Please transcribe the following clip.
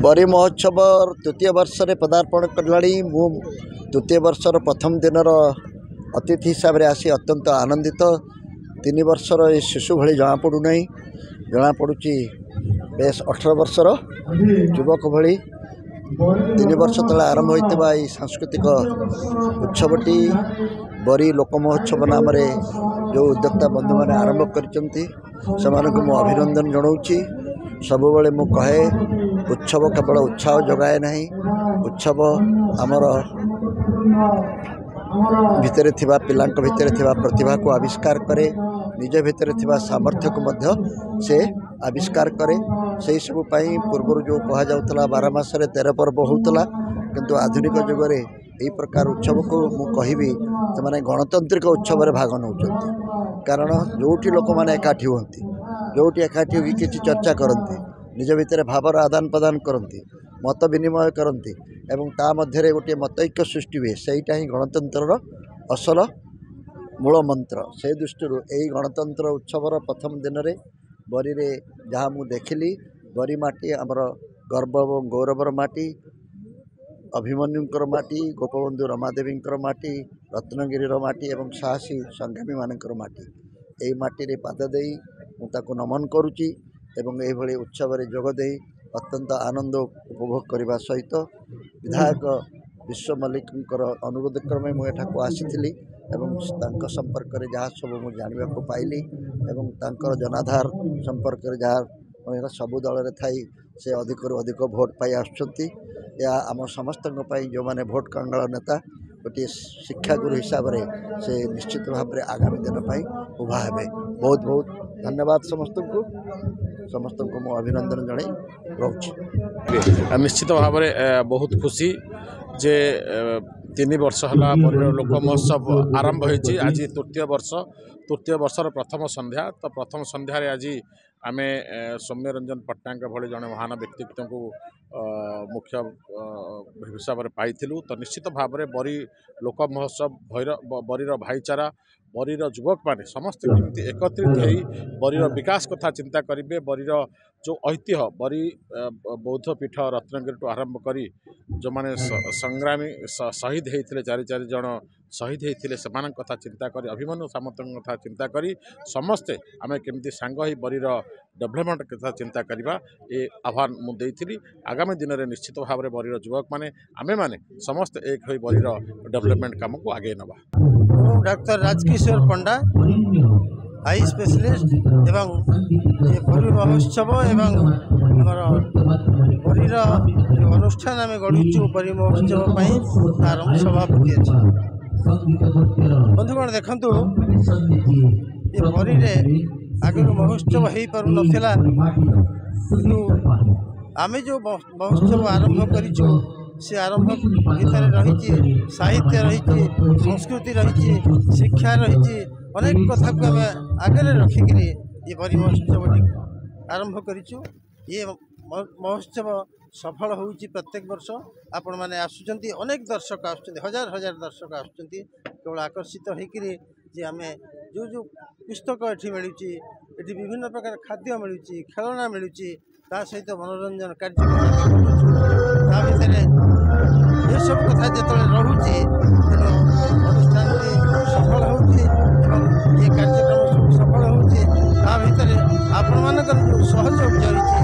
बरी महोत्सव तृतीय वर्ष रे पदार्पण कलाणी मु तृतीय वर्षर प्रथम दिनर अतिथि हिसाब से आसी अत्यंत आनंदित 3 वर्षर ये शिशु भली जना पड़ूना जना पड़ुची बेस 18 वर्षर युवक भली 3 वर्ष तले आरंभ होता सांस्कृतिक उत्सवटी बरी लोक महोत्सव नाम जो उद्योक्ता बंधु मैंने आरंभ कर अभिनंदन जनाऊँगी। सबु मु कहे उत्सव केवल उत्साह जगाए नहीं, उत्सव आमर भितर थिबा पिलांक भितर थिबा प्रतिभा को आविष्कार करे, निज भितर थिबा सामर्थ्य को मध्य से आविष्कार करे। से सब पूर्व जो कह जाउतला 12 मासरे 13 पर्व होउतला, किंतु आधुनिक जुग रे यही प्रकार उत्सव को मु कहिबी से गणतांत्रिक उत्सव रे भाग नउचंती। कारण जोठी लोक माने एकाठी होती, जोठी एकाठी होगी किसी चर्चा करती, निज भितर भावर आदान प्रदान करती, मत विनिमय करती एवं ता मध्य गोटे मतैक्य सृष्टि हुए, सहीटा ही गणतंत्र असल मूल मंत्र। से दृष्टि यही गणतंत्र उत्सवर प्रथम दिन में बरी रे जहाँ मु देखिली बरी माटी आमर गर्व और गौरवर माटी, अभिमन्युंकर माटी, गोपबंधु रमादेवींकर माटी, रत्नगिरीर माटी एवं साहसी संग्रामी मानकर माटी। यही माटी रे पाद दे मुझे नमन करुच्ची एवं यही उत्सव रे जोग दे अत्यंत आनंद उपभोग करने सहित विधायक विश्व मल्लिकर अनुरोध क्रमे मुझे आसी संपर्क में जहाँ सब मुझे जानवा पाइली एवं तांकर जनाधार संपर्क में जहाँ सबु दल में थी से अधिक अधिक भोट पाई आसुँच। आम समस्त जो मैंने भोट कंगाल नेता गोटे शिक्षागुरु हिसाब से से निश्चित भाव में आगामी दिन पर उभा हे। बहुत बहुत धन्यवाद समस्त को मो अभिनंदन जन रोच। निश्चित भाव में बहुत खुशी जे 3 वर्ष है लोक महोत्सव आरंभ होती। आज तृतीय वर्षर प्रथम संध्या। तो प्रथम संध्यारे आज आम सौम्य रंजन पट्टनायक भली जड़े महान व्यक्तित्व को मुख्य हिसाब से पाइलु। तो निश्चित भाव में बरी लोक महोत्सव बरीर भाईचारा बरीर युवक माने समस्त केमती एकत्रित हो बरीर विकास कथा चिंता करेंगे। बरीर जो ऐतिह्य बरी बौद्ध पीठ रत्नगिरी टू आरंभ करी जो माने संग्रामी शहीद होते 4 जन शहीद होते से कथा चिंता करी, अभिमन्यु सामंत कथा चिंता करी समस्ते आम केमती सांग ही बरीर डेभलपमेंट कथा चिंता करवा ये आह्वान मुझे। आगामी दिन में निश्चित भाव में बरीर युवक माने आमे माने समस्त एक हो बरीर डेभलपमेंट काम को आगे नवा। डॉक्टर राजकिशोर पंडा आई स्पेशलिस्ट एवं ये बरी महोत्सव एवं बरीर अनुष्ठान आम गढ़ुचु बरी महोत्सव आरंभ सभापति अच्छे बंधुगण देखु ये बरी आगे महोत्सव हो पार नाला कि आम जो महोत्सव आरंभ करूँ से आरंभ भितर रही साहित्य रही, संस्कृति रही, शिक्षा रही, अनेक कथा को आम आगे रखिक ये बरी महोत्सव आरंभ करूँ। ये महोत्सव सफल हो प्रत्येक वर्ष आपण मैंने आसुँच, अनेक दर्शक आसुँच, हजार हजार दर्शक आसुँच केवल आकर्षित होकर जे आम जो जो पुस्तक ये मिलूँ, ये विभिन्न प्रकार खाद्य मिलूँ, खेलना मिलूँ, ता सहित मनोरंजन कार्यक्रम ता भर ये सब कथा जो रोचे अनुष्ठान सफल हो ये कार्यक्रम सब सफल हो भर आपण मान सहयोग जरिए